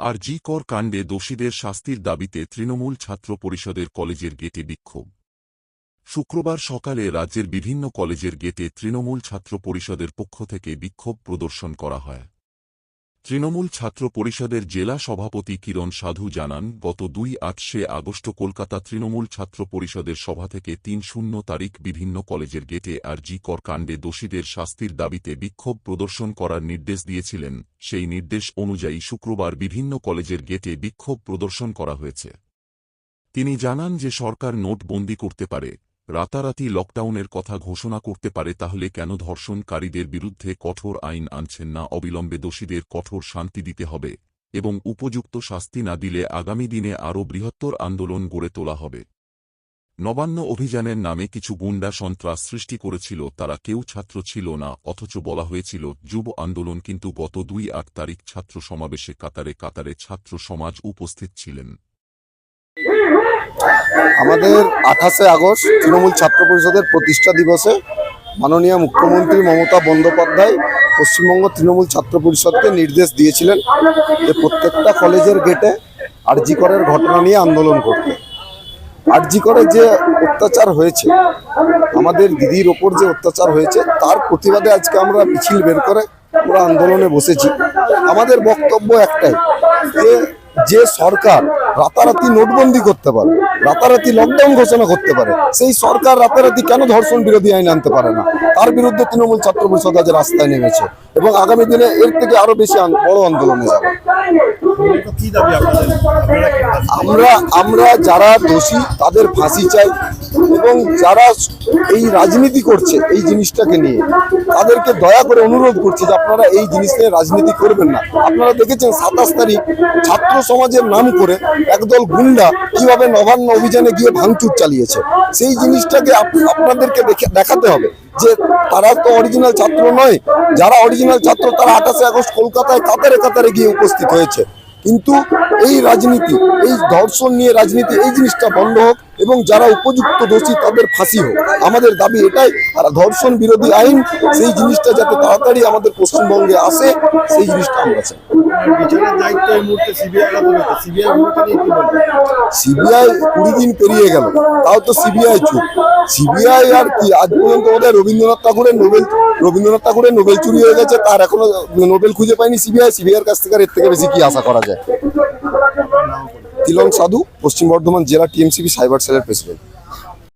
আরজি কর কাণ্ডে দোষীদের শাস্তির দাবিতে তৃণমূল ছাত্র পরিষদের কলেজের গেটে বিক্ষোভ। শুক্রবার সকালে রাজ্যের বিভিন্ন কলেজের গেটে তৃণমূল ছাত্র পরিষদের পক্ষ থেকে বিক্ষোভ প্রদর্শন করা হয়। তৃণমূল ছাত্র পরিষদের জেলা সভাপতি কিরণ সাধু জানান, গত 2 আগস্ট কলকাতা তৃণমূল ছাত্র পরিষদের সভা থেকে 3 তারিখ বিভিন্ন কলেজের গেটে আরজি কর কাণ্ডে দোষীদের শাস্তির দাবিতে বিক্ষোভ প্রদর্শন করার নির্দেশ দিয়েছিলেন। সেই নির্দেশ অনুযায়ী শুক্রবার বিভিন্ন কলেজের গেটে বিক্ষোভ প্রদর্শন করা হয়েছে। তিনি জানান যে সরকার নোটবন্দি করতে পারে, রাতারাতি লকডাউনের কথা ঘোষণা করতে পারে, তাহলে কেন ধর্ষণকারীদের বিরুদ্ধে কঠোর আইন আনছেন না? অবিলম্বে দোষীদের কঠোর শাস্তি দিতে হবে এবং উপযুক্ত শাস্তি না দিলে আগামী দিনে আরও বৃহত্তর আন্দোলন গড়ে তোলা হবে। নবান্ন অভিযানের নামে কিছু গুন্ডা সন্ত্রাস সৃষ্টি করেছিল, তারা কেউ ছাত্র ছিল না, অথচ বলা হয়েছিল যুব আন্দোলন। কিন্তু গত 2 তারিখ ছাত্র সমাবেশে কাতারে কাতারে ছাত্র সমাজ উপস্থিত ছিলেন। আমাদের 28 আগস্ট তৃণমূল ছাত্র পরিষদের প্রতিষ্ঠা দিবসে মাননীয় মুখ্যমন্ত্রী মমতা বন্দ্যোপাধ্যায় পশ্চিমবঙ্গ তৃণমূল ছাত্র পরিষদকে নির্দেশ দিয়েছিলেন যে প্রত্যেকটা কলেজের গেটে আরজি করের ঘটনা নিয়ে আন্দোলন করতে। আরজি করে যে অত্যাচার হয়েছে, আমাদের দিদির ওপর যে অত্যাচার হয়েছে, তার প্রতিবাদে আজকে আমরা মিছিল বের করে আমরা আন্দোলনে বসেছি। আমাদের বক্তব্য একটাই, যে সরকার রাতারাতি নোটবন্দি করতে পারে, রাতারাতি লকডাউন ঘোষণা করতে পারে, সেই সরকার রাতারাতি কেন ধর্ষণ বিরোধী আইন আনতে পারে না? তার বিরুদ্ধে তৃণমূল ছাত্র পরিষদ আজ রাস্তায় নেমেছে এবং আগামী দিনে এর থেকে আরো বেশি বড় আন্দোলনে যাবে। আমরা যারা দোষী তাদের ফাঁসি চাই এবং যারা এই রাজনীতি করছে এই জিনিসটাকে নিয়ে তাদেরকে দয়া করে অনুরোধ করছি যে আপনারা এই জিনিস নিয়ে রাজনীতি করবেন না। আপনারা দেখেছেন 27 তারিখ ছাত্র সমাজের নাম করে একদল গুন্ডা কিভাবে নবান্ন অভিযানে গিয়ে ভাঙচুর চালিয়েছে। সেই জিনিসটাকে আপনাদেরকে দেখাতে হবে যে তারা তো অরিজিনাল ছাত্র নয়। যারা অরিজিনাল ছাত্র তারা 28 আগস্ট কলকাতায় কাতারে কাতারে গিয়ে উপস্থিত হয়েছে। কিন্তু এই রাজনীতি, এই ধর্ষণ নিয়ে রাজনীতি, এই জিনিসটা বন্ধ হোক এবং যারা উপযুক্ত দোষী তাদের ফাঁসি হোক। আমাদের দাবি এটাই। আর ধর্ষণ বিরোধী আইন, সেই জিনিসটা যাতে তাড়াতাড়ি আমাদের পশ্চিমবঙ্গে আসে, সেই জিনিসটা আমরা চাই। সিবিআই 20 দিন পেরিয়ে গেল, তাও তো সিবিআই চুপ। সিবিআই আর কি, আজ পর্যন্ত ওদের রবীন্দ্রনাথ ঠাকুরের নোবেল চুরি হয়ে গেছে, তার এখনো নোবেল খুঁজে পায়নি সিবিআই। সিবিআইয়ের কাছ থেকে এর থেকে বেশি কি আশা করা যায়? কিরণ সাধু, পশ্চিম বর্ধমান জেলা টিএমসিপি সাইবার সেলের প্রেসিডেন্ট।